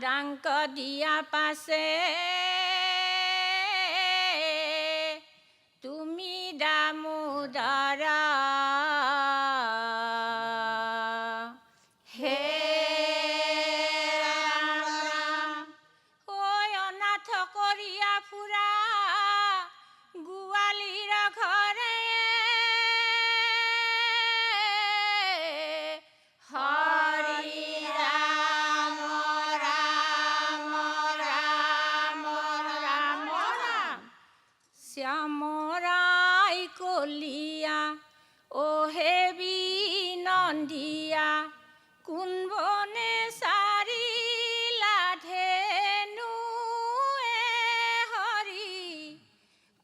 ডাংক দিয়া পাছে তুমি দামোদৰা হে ঐ অনাথ কৰিয়া ফুৰা গোৱালীৰ ঘৰে শ্যামৰাই কলিয়া অ হে বিনন্দিয়া কোন বনে চাৰিলা ধেনু হৰি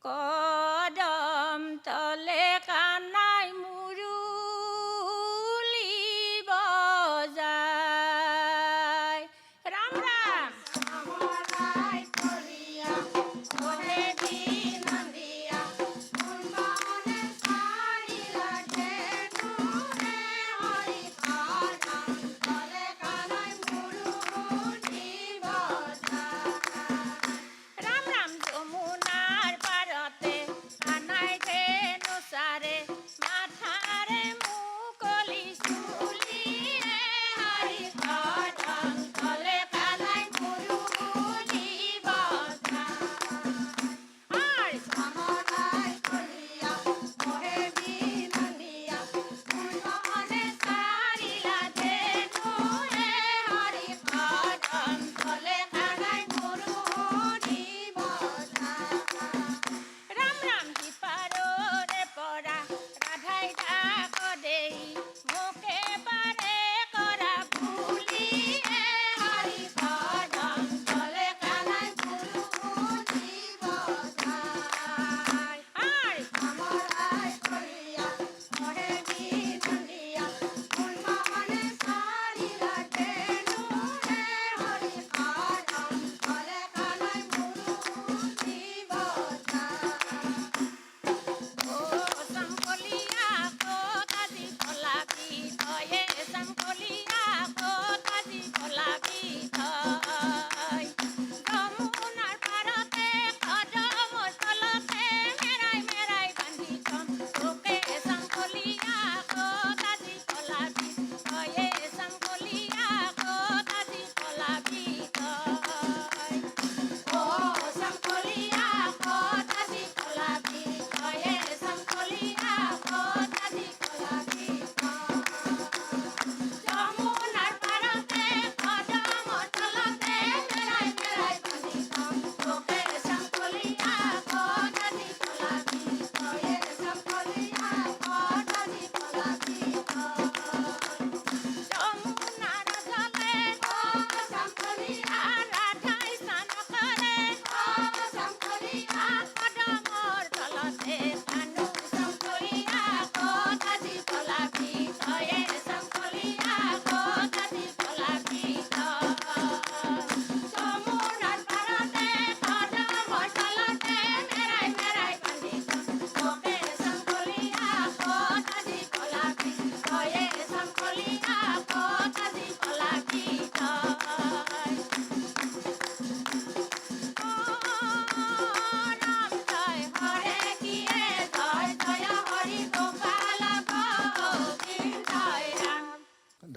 কদম তলে কানাই মুৰুলি বজায় ৰাম ৰাম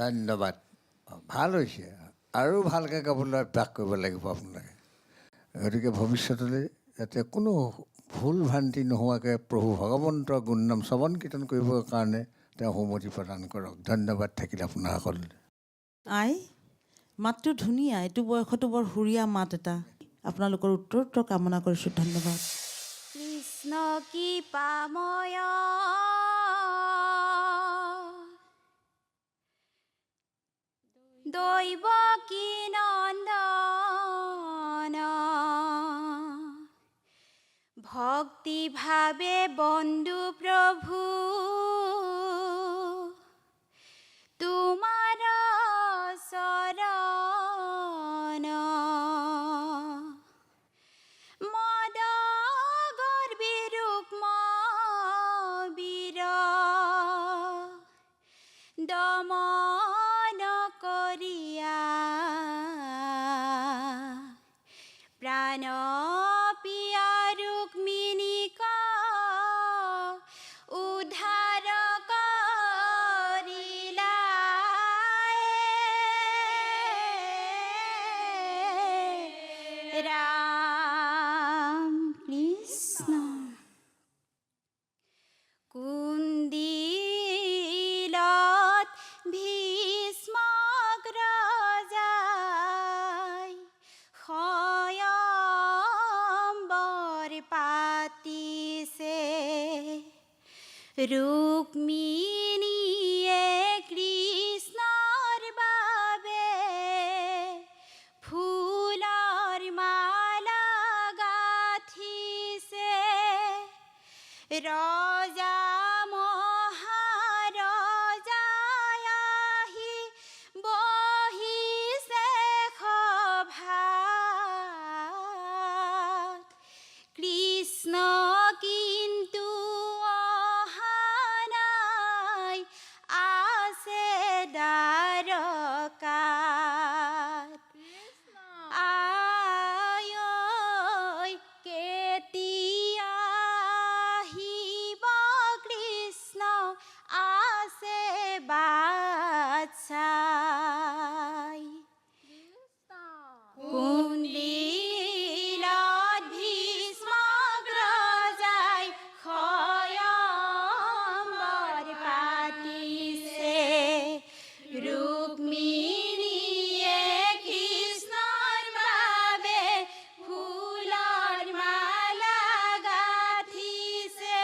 ধন্যবাদ। ভাল হৈছে, আৰু ভালকৈ গাবলৈ অভ্যাস কৰিব লাগিব আপোনালোকে। গতিকে ভৱিষ্যতলৈ যাতে কোনো ভুল ভ্ৰান্তি নোহোৱাকৈ প্ৰভু ভগৱন্তৰ গুণনাম শ্ৰৱণ কীৰ্তন কৰিবৰ কাৰণে তেওঁ অনুমতি প্ৰদান কৰক। ধন্যবাদ থাকিল আপোনাৰ সকলোলৈ। আই মাতটো ধুনীয়া, এইটো বয়সতো বৰ সুৰীয়া মাত এটা। আপোনালোকৰ উত্তৰ কামনা কৰিছোঁ। ধন্যবাদ। কৃষ্ণ কৃপাময় দৈৱ কি নন্দন ভক্তি ভাবে বন্ধু প্ৰভু তোমাৰ চৰণ মদ গৰ্বী ৰুক্ম বীৰ দমন কৰিয়া প্ৰাণ পিয়া ৰুক্মিণীক উদ্ধাৰ কৰিলা ৰাম কৃষ্ণ কুন্দিলত ভীষ্মগ্ৰজাই স্বয়ম্বৰ পাতিছে ৰুক্মিণীয়ে কৃষ্ণৰ বাবে ফুলৰ মালা গাঁঠিছে ৰজা মহাৰজাই আহি বহিছে সভাত কৃষ্ণ কিন্তু অহা নাই আছে দ্বাৰকাত আই ঐ কেতিয়া আহিব কৃষ্ণ আছে বাট চাই কুন্দিলত ভীষ্মগ্ৰজাই স্বয়ম্বৰ পাতিছে ৰুক্মিণীয়ে কৃষ্ণৰ বাবে ফুলৰ মালা গাঁঠিছে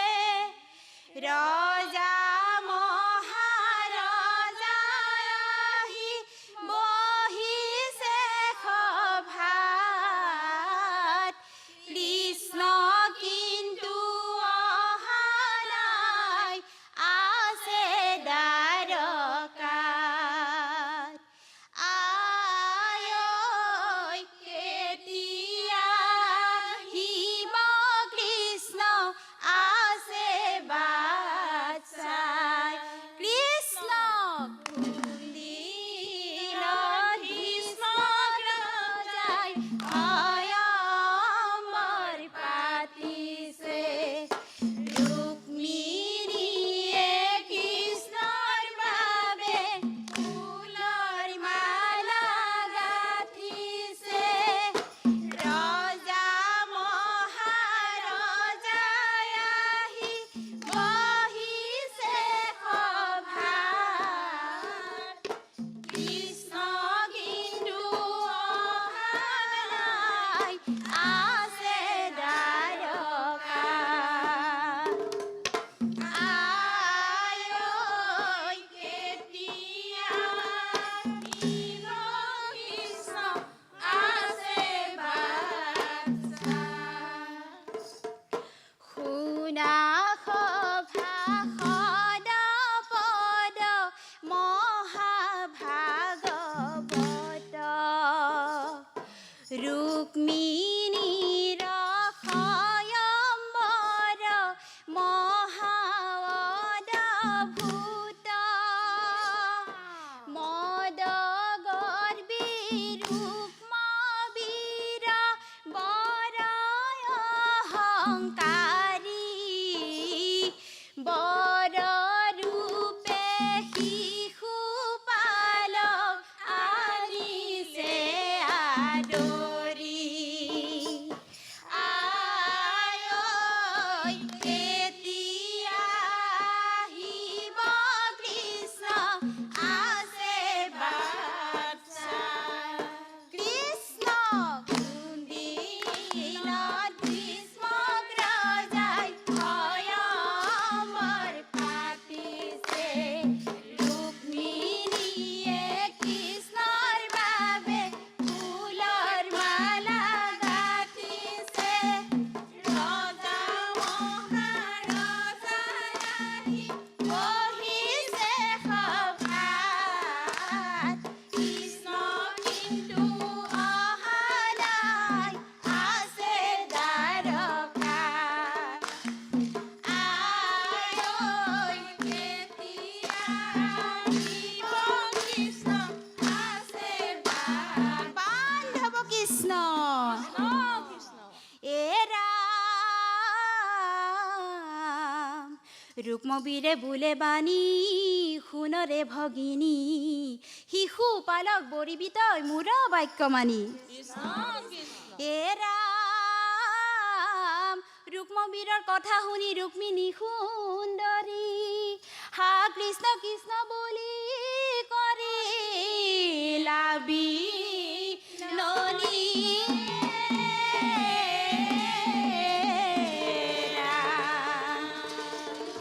ৰজা মহাৰজাই আহি বহিছে সভাত কৃষ্ণ কিন্তু অহা নাই আছে দ্বাৰকাত আই ঐ কেতিয়া আহিব কৃষ্ণ আছে বাট চাই কৃষ্ণ কুন্দিলত ভীষ্মগ্ৰজাই স্বয়ম্বৰ পাতিছে ৰুক্মিণীয়ে কৃষ্ণৰ বাবে ফুলৰ মালা গাঁঠিছে ৰজা মহাৰজাই আহি বহিছে সভাত কৃষ্ণ কিন্তু অহা নাই আছে দ্বাৰকাত আই ঐ কেতিয়া আহিব কৃষ্ণ আছে বাট চাই শুনা সভাসদ পদ মহাভাগৱত ৰুক্মিণীৰ স্বয়ম্বৰ মহাঅদ্ভুত মদ গৰ্বী ৰুক্ম বীৰ বৰ অহংকাৰী বৰ ৰূপে শিশু ৰুক্মবীৰে বোলে বাণী সোণৰে ভগিনী শিশু পালক বৰিবি তই মোৰ বাক্য মানি এ ৰাম ৰুক্মবীৰৰ কথা শুনি ৰুক্মিণী সুন্দৰী হা কৃষ্ণ কৃষ্ণ বুলি কৰি লাবি ননী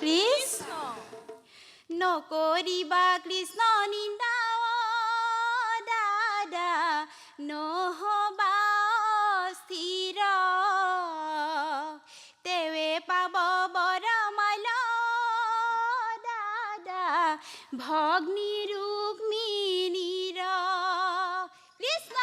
কৃষ্ণ নকৰিবা কৃষ্ণ নিন্দা দাদা নহবা স্থিৰ তেৱে পাব বৰ মাল দাদা ভগ্নী ৰুক্মিণীৰ কৃষ্ণ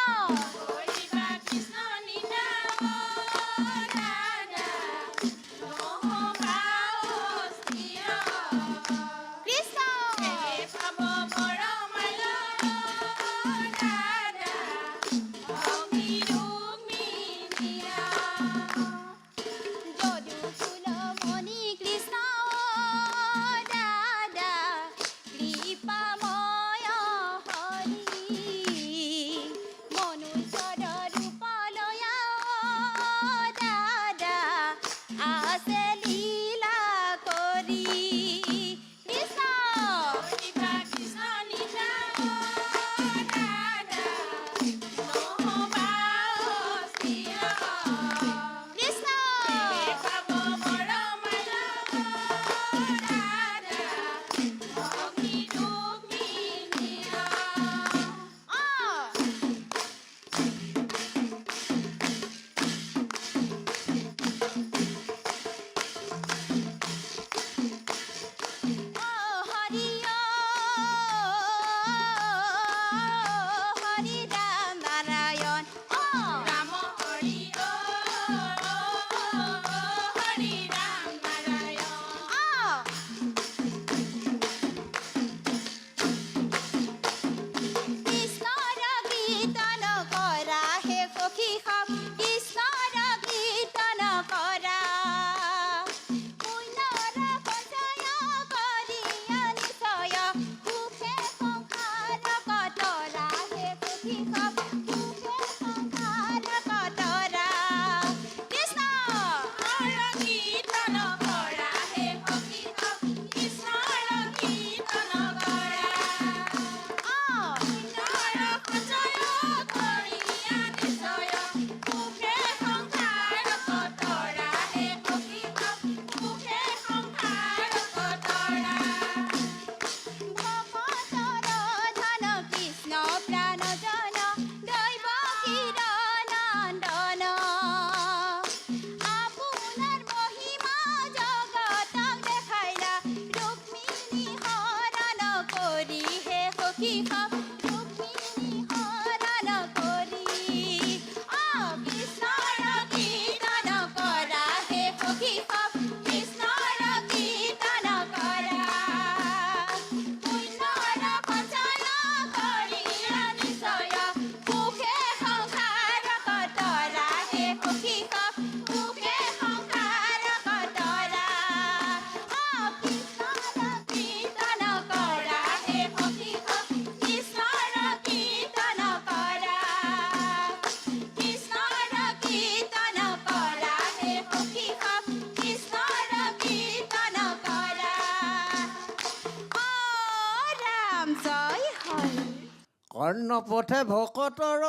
কৰ্ণপথে ভকতৰ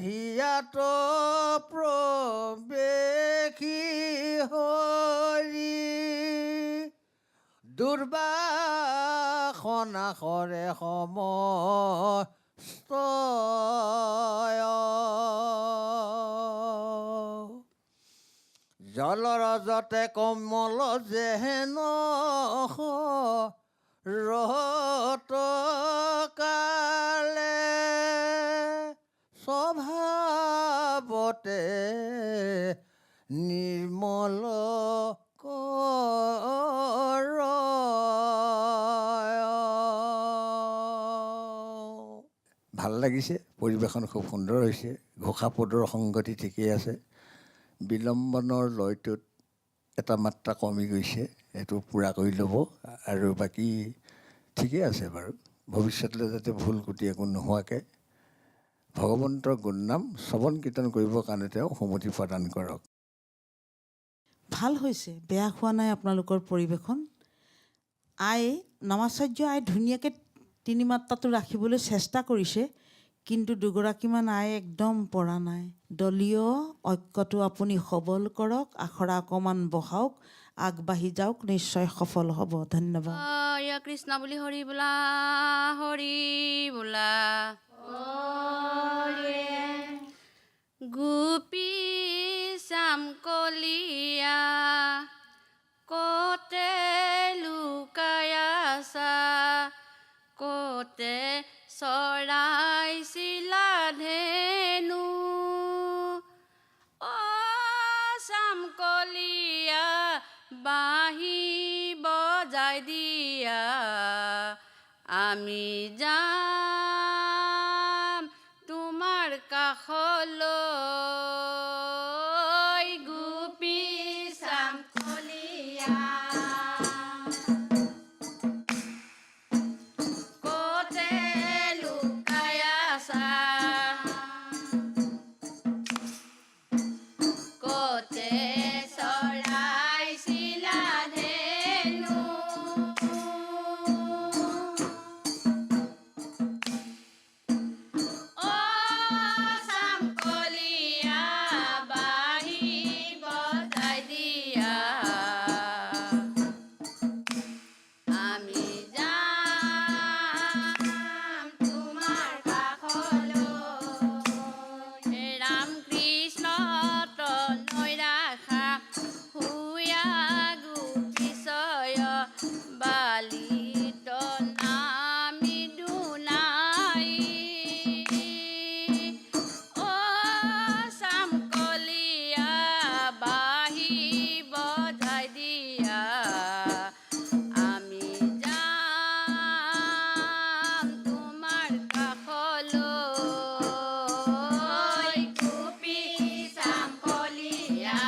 হিয়াত প্ৰৱেশী হৰি দুৰ্বাসনাসৰে সমস্তয় জলৰজতে কমল যেহেন ৰত কালে স্বভাৱতে নিৰ্মল ভাল লাগিছে, পৰিৱেশন খুব সুন্দৰ হৈছে, ঘোষাপদৰ সংগতি ঠিকেই আছে, বিলম্বনৰ লয়টোত এটা মাত্ৰা কমি গৈছে, এইটো পূৰা কৰি ল'ব আৰু বাকী ঠিকেই আছে বাৰু ভৱিষ্যতলৈ যাতে ভুল কুটি একো নোহোৱাকৈ ভগৱন্তৰ গুণনাম শ্ৰৱণ কীৰ্তন কৰিবৰ কাৰণে তেওঁ সন্মতি প্ৰদান কৰক। ভাল হৈছে, বেয়া হোৱা নাই আপোনালোকৰ পৰিৱেশন। নমাচাৰ্য আই ধুনীয়াকৈ তিনি মাত্ৰাটো ৰাখিবলৈ চেষ্টা কৰিছে, কিন্তু দুগৰাকীমান আই একদম পৰা নাই। দলীয় ঐক্যটো আপুনি সবল কৰক, আখৰা অকণমান বহাওক, আগবাঢ়ি যাওক, নিশ্চয় সফল হ'ব। ধন্যবাদ। জয় কৃষ্ণ বুলি হৰি বোলা, হৰি বোলা। গোপী শ্যাম কলিয়া কতে লুকাই আছা, কতে চৰাইছিলা ধেনু। অ শ্যাম কলিয়া বাঁহী বজাই দিয়া, আমি যাম তোমাৰ কাষলৈ। গোপী শ্যাম কলিয়া কতে লুকাই আছা, কতে চৰাইছিলা ধেনু। অ শ্যাম কলিয়া বাঁহী বজাই দিয়া, আমি যাম তোমাৰ কাষলৈ। ৰাম কৃষ্ণ তনয় ৰাখা হুয়া গোপীশয়, বালিত নামি দুনাই। অ শ্যাম কলিয়া বাঁহী বজাই দিয়া, আমি যাম তোমাৰ কাষলৈ। গোপী শ্যাম কলিয়া।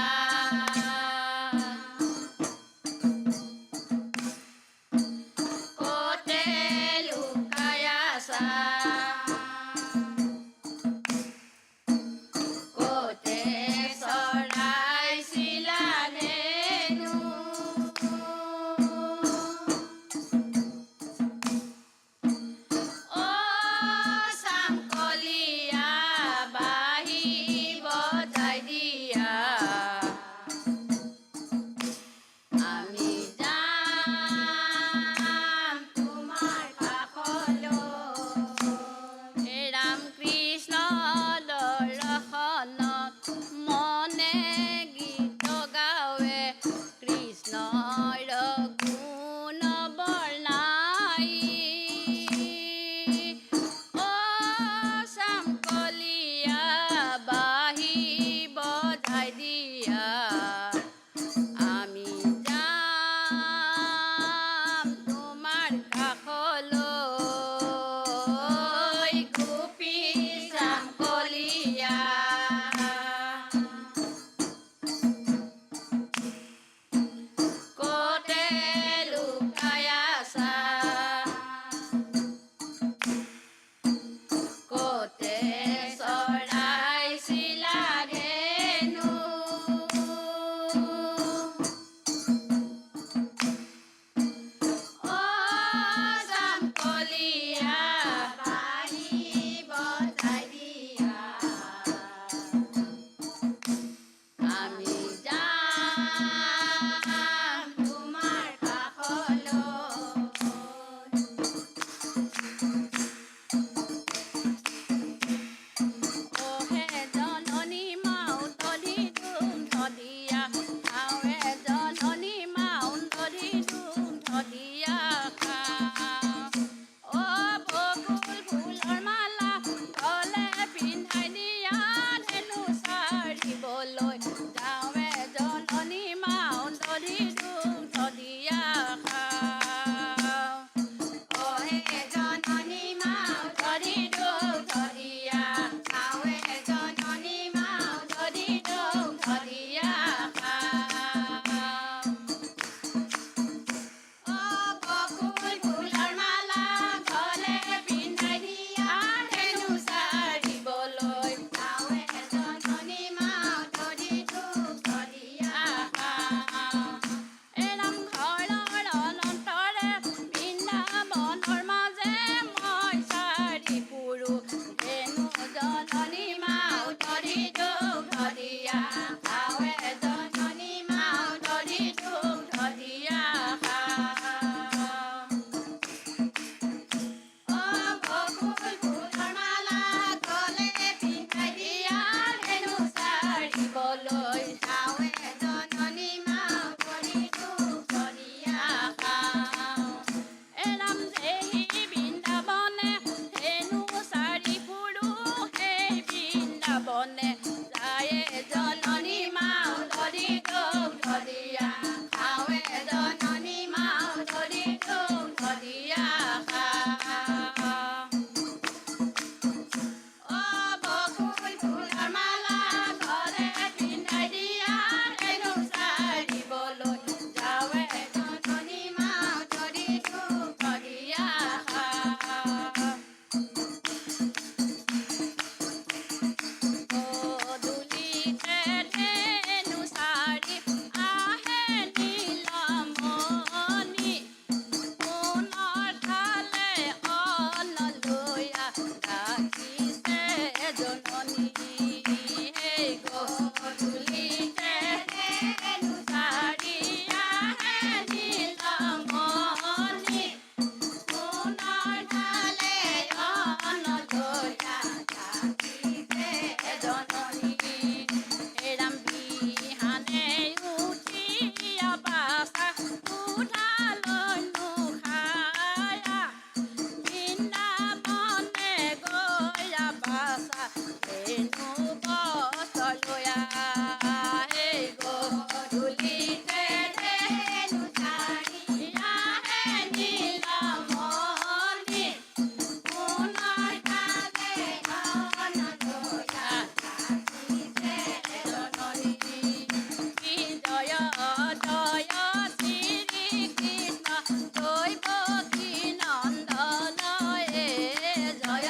দৈবকী নন্দন এ জয়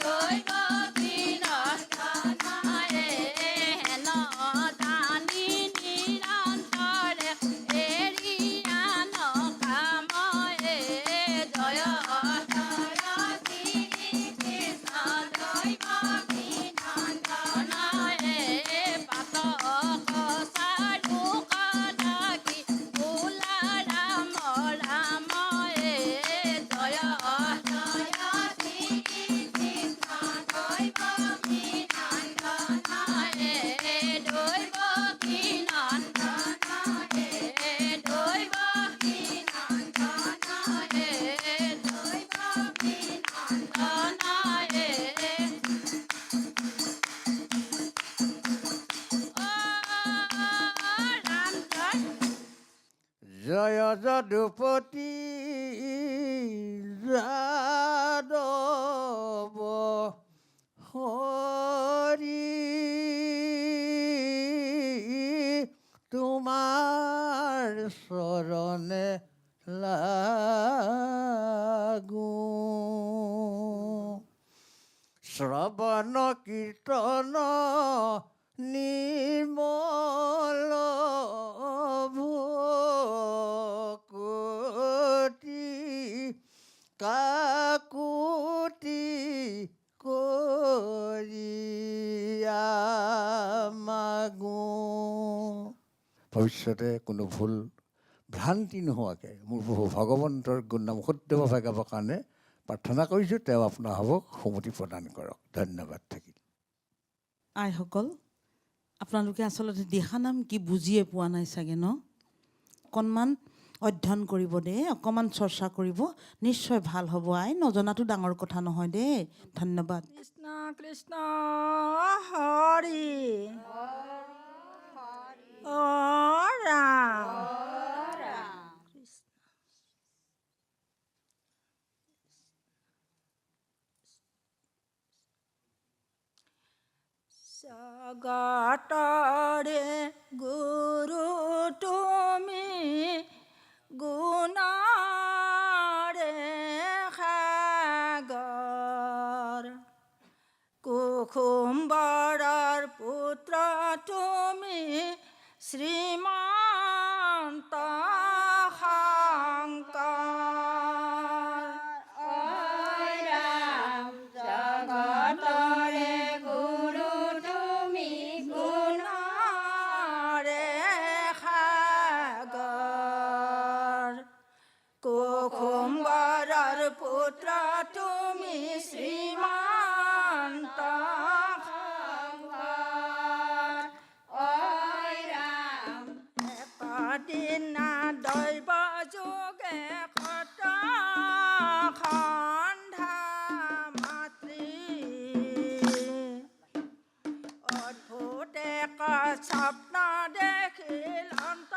দৈবকী নন্দন এ হেন দানি নিৰন্তৰে এৰিয়ান কাম এ জয় জয় যদুপতি যাদৱ হৰি তোমাৰ চৰণে লাগো শ্ৰৱণ কীৰ্তন নিৰ্মল ভকতি কাকুতি কৰিয়া মাগো। ভৱিষ্যতে কোনো ভুল ভ্ৰান্তি নোহোৱাকৈ মোৰ প্ৰভু ভগৱন্তৰ গুণনাম শুদ্ধভাৱে গাবৰ কাৰণে প্ৰাৰ্থনা কৰিছোঁ। তেওঁ আপোনাৰ হ'বক সুমতি প্ৰদান কৰক। ধন্যবাদ থাকিল। আইসকল, আপোনালোকে আচলতে দিহানাম কি বুজিয়ে পোৱা নাই চাগে ন? অকণমান অধ্যয়ন কৰিব দেই, অকণমান চৰ্চা কৰিব, নিশ্চয় ভাল হ'ব। আই নজনাটো ডাঙৰ কথা নহয় দেই। ধন্যবাদ। কৃষ্ণ কৃষ্ণ হৰি অ ৰাম জগতৰে গুৰু তুমি গুণৰে সাগৰ কুসুম্বৰৰ পুত্ৰ তুমি শ্ৰীমন্ত শংকৰ জগতৰে গুৰু তুমি গুণৰে সাগৰ কুসুম্বৰৰ পুত্ৰ তুমি শ্ৰীমন্ত এদিনা দৈৱ যোগে কত সন্ধ্যা মাতৃ অদ্ভুত এক স্বপ্ন দেখিল অন্ত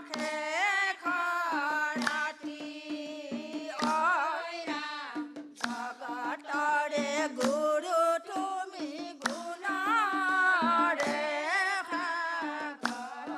শেষ ৰাতি জগতৰে গুৰু তুমি গুণৰে সাগৰ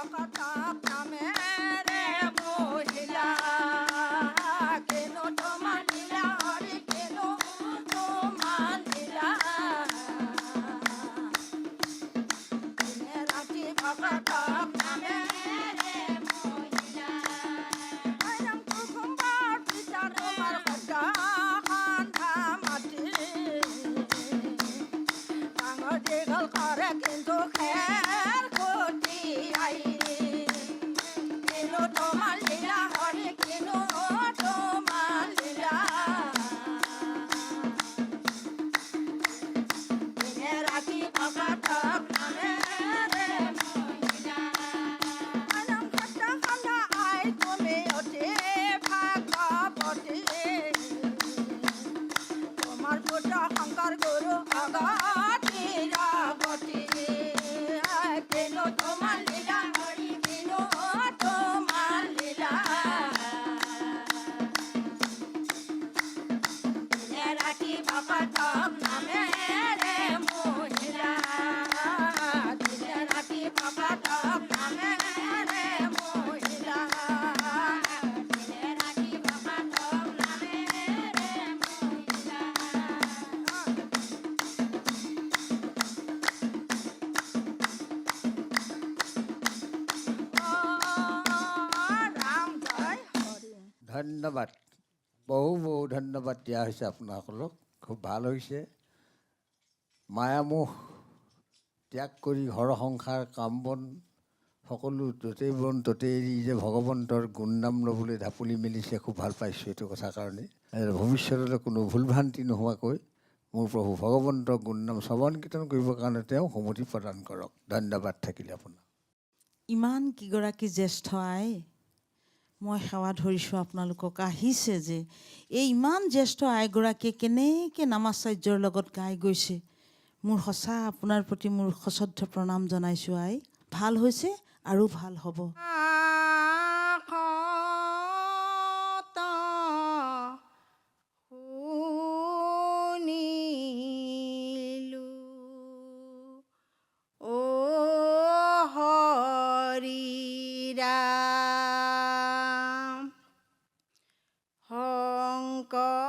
ভকতক নামেৰে মহিলা কেনো তোমাৰ লীলা হৰি কেনো তোমাৰ লীলা দিনে ৰাতি ভকতক নামেৰে মহিলা ৰাম কুসুম্বৰ পিতা তোমাৰ সদা সন্ধ্যা মাতি ডাঙৰ দীঘল কৰে কিন্তু খেৰ খুটি আই কিনো তোমাৰ লীলা হৰি কিনো তোমাৰ লীলা দিনে ৰাতি ভকতক নামেৰে মহিলা ৰাম সদা সন্ধ্যা আই তুমি অতি ভাগৱতী তোমাৰ পুত্ৰ শংকৰ গুৰু অগতিৰাৱতী কিনো তোমাৰ লীলা হৰি কিনো তোমাৰ লীলা দিনে ৰাতি ভকতক নামেৰে মহিলা দিনে ৰাতি ভকতক নামেৰে মহিলা দিনে ৰাতি ভকতক নামেৰে মহিলা ৰাম জয় হৰি ধন্যবাদ বহু বহু ধন্যবাদ দিয়া হৈছে আপোনাসকলক খুব ভাল হৈছে মায়ামোহ ত্যাগ কৰি ঘৰ সংসাৰ কাম বন সকলো য'তেই বন ত'তেই এৰি যে ভগৱন্তৰ গুণনাম ল'বলৈ ঢাপলি মেলিছে খুব ভাল পাইছোঁ এইটো কথাৰ কাৰণে আৰু ভৱিষ্যতলৈ কোনো ভুল ভ্ৰান্তি নোহোৱাকৈ মোৰ প্ৰভু ভগৱন্তৰ গুণনাম শ্ৰৱণ কীৰ্তন কৰিবৰ কাৰণে তেওঁ সমতি প্ৰদান কৰক ধন্যবাদ থাকিলে আপোনাৰ ইমান কিগৰাকী জ্যেষ্ঠ আই মই সেৱা ধৰিছোঁ আপোনালোকক আহিছে যে এই ইমান জ্যেষ্ঠ আইগৰাকীয়ে কেনেকৈ নামাচাৰ্যৰ লগত গাই গৈছে মোৰ সঁচা আপোনাৰ প্ৰতি মোৰ সশ্ৰদ্ধ প্ৰণাম জনাইছোঁ আই ভাল হৈছে আৰু ভাল হ'ব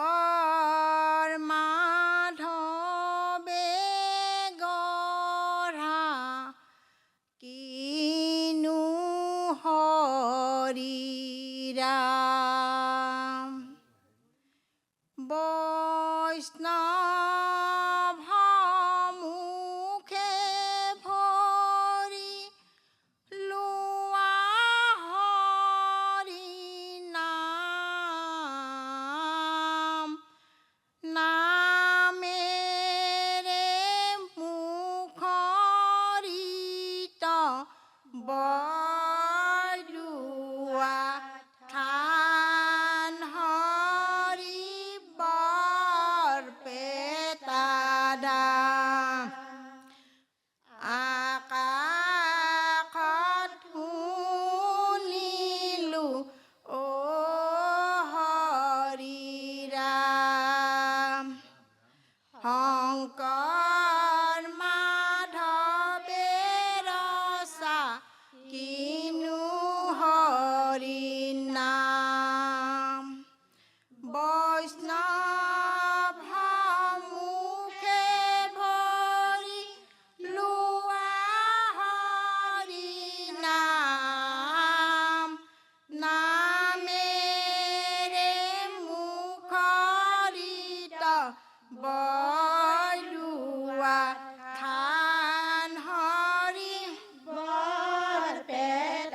শংকৰ মাধৱে গঢ়া কিনো হৰি ৰাম বৈষ্ণৱ মুখে ভৰি লোৱা হৰি নাম নামেৰে মুখৰিত বৰদোৱা থান হৰি বৰপেটা দাম আকাশত শুনিলোঁ অ হৰি ৰাম শংকৰ মাধৱে ৰচা কিনো হৰি নাম বৈষ্ণৱ মুখে ভৰি লোৱা হৰি নাম নামেৰে মুখৰিত বৰদোৱা থান হৰি বৰপেটা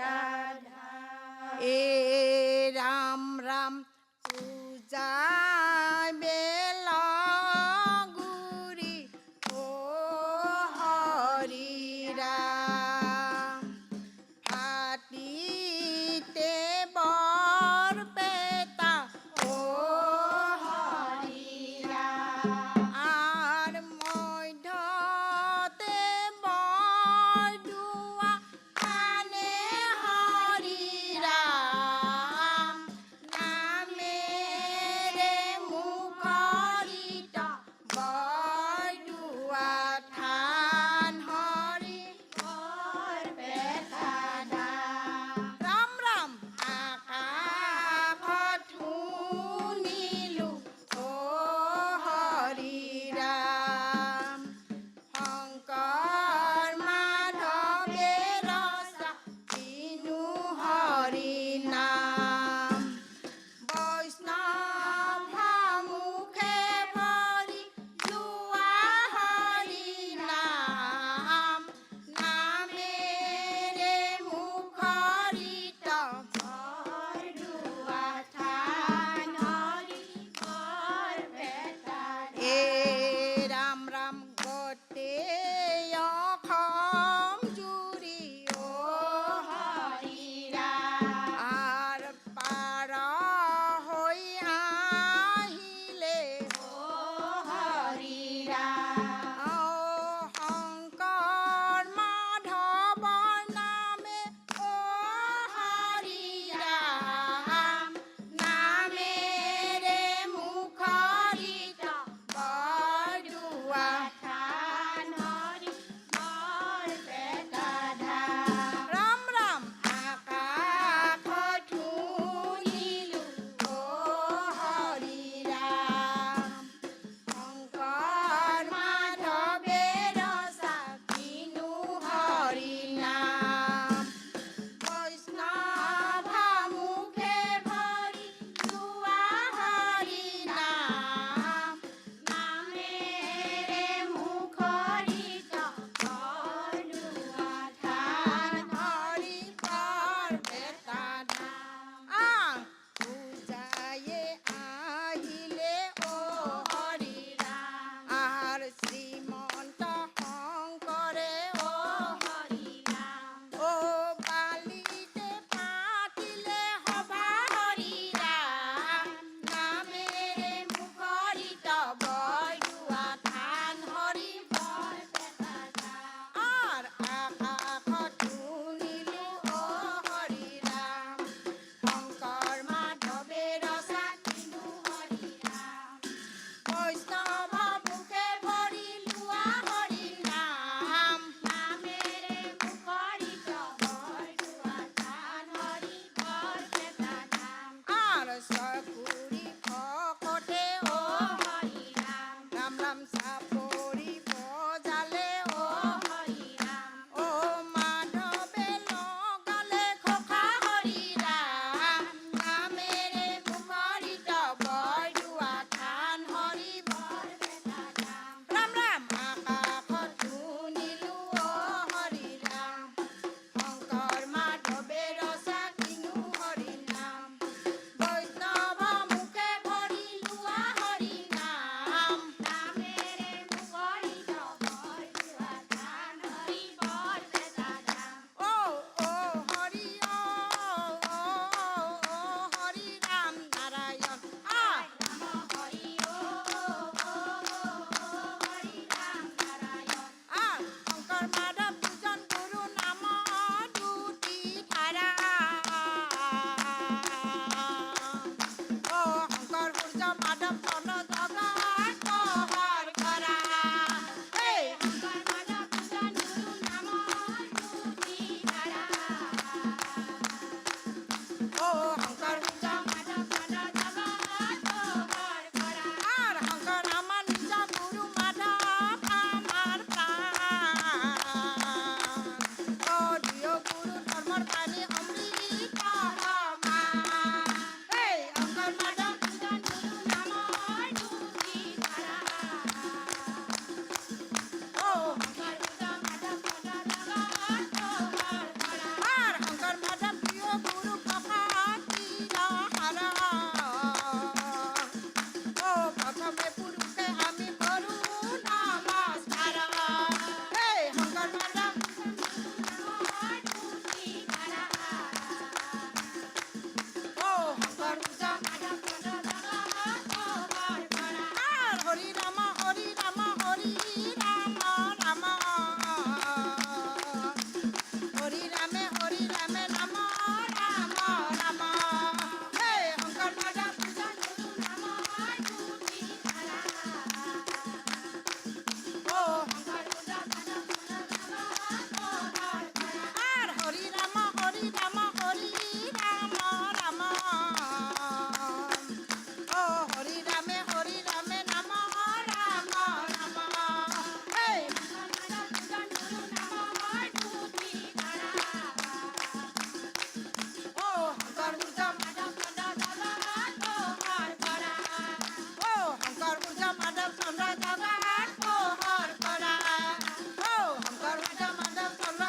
গুরু ধর্মর বাণী অমৃত রমা এই অঙ্কর মাধব নামর দুটি ধারা ও অঙ্কর মাধব আর অঙ্কর মাধব প্রিয় গুরু কপাটি হারা ও প্রথমে পুরুষে আমি করু নমস্কার এই অঙ্কর মাধব ও অঙ্কর আর হরি রাম হরি রাম হরি রাম রাম হরি রামে রাম রাম রাম হে অঙ্কর মাধব ও অঙ্কর আর হরি রাম হরি রাম রাম ও হরি রামে রাম রাম রাম হে ও অঙ্কর ও অঙ্কর মাধব চন্দ্র জগৎ প্রহর করা ও অঙ্কর মাধব চন্দ্র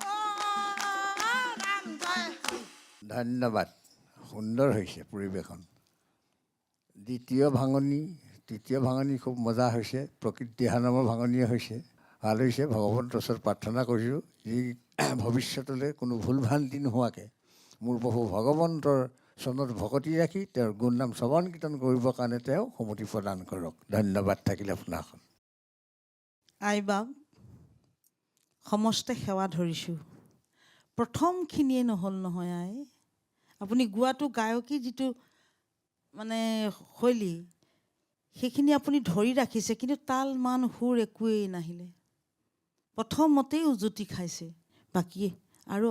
ও রাম জয় ধন্যবাদ। সুন্দৰ হৈছে পৰিৱেশন। দ্বিতীয় ভাঙনি তৃতীয় ভাঙনি খুব মজা হৈছে। প্ৰকৃতি দিহা নামৰ ভাঙনিয়ে হৈছে। ভাল হৈছে। ভগৱন্তৰ ওচৰত প্ৰাৰ্থনা কৰিছোঁ যি ভৱিষ্যতলৈ কোনো ভুল ভ্ৰান্তি নোহোৱাকৈ মোৰ প্ৰভু ভগৱন্তৰ চৰণত ভকতি ৰাখি তেওঁৰ গুণনাম শ্ৰৱণ কীৰ্তন কৰিবৰ কাৰণে তেওঁ সমতি প্ৰদান কৰক। ধন্যবাদ থাকিলে আপোনাখন। আইবাক সমস্তে সেৱা ধৰিছোঁ। প্ৰথমখিনিয়ে নহ'ল নহয় আই। আপুনি গোৱাটো গায়কী যিটো মানে শৈলী সেইখিনি আপুনি ধৰি ৰাখিছে, কিন্তু তাল মান সুৰ একোৱেই নাহিলে। প্ৰথমতেই উজুতি খাইছে। বাকী আৰু